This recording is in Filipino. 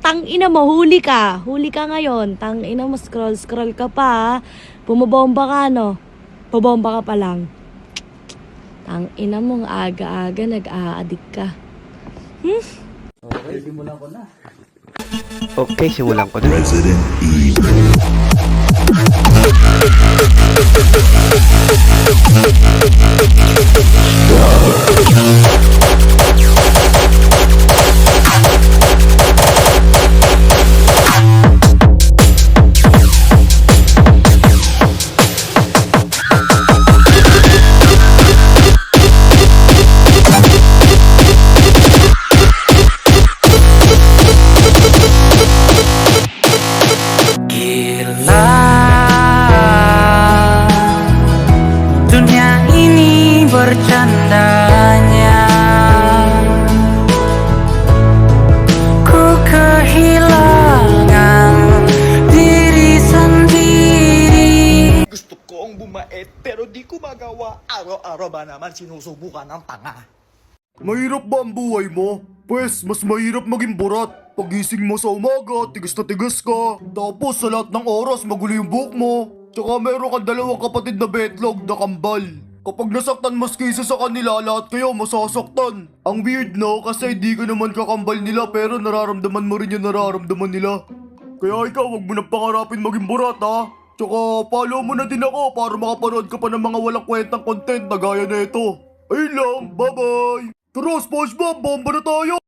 tang ina mo, huli ka. Huli ka ngayon. Tang ina mo, scroll ka pa. Pumabomba ka, no? Pabomba ka pa lang. Tang ina mo, aga-aga, nag-a-addict ka. Okay, simulan ko na. Okay, simulan ko na. Resident Evil. Gila, dunia ini bercandanya. Ku kehilangan diri sendiri. Gusto kong bumait pero di ko magawa. Araw-araw ba naman sinusubukan ng tanga? Mahirap ba ang buhay mo? Pwes, mas mahirap maging burat. Pagising mo sa umaga, tigas na tigas ka. Tapos sa lahat ng oras, magulo yung buhok mo. Tsaka meron kang dalawang kapatid na betlog na kambal. Kapag nasaktan mas kaysa sa kanila, lahat kayo masasaktan. Ang weird no, kasi di ka naman kakambal nila pero nararamdaman mo rin yung nararamdaman nila. Kaya ikaw, wag mo nang pangarapin maging burat ha. Tsaka follow mo na din ako para makapanood ka pa ng mga walang kwentang content na gaya na ito. Ayun lang, bye bye! Tara, SpongeBob, bomba na tayo!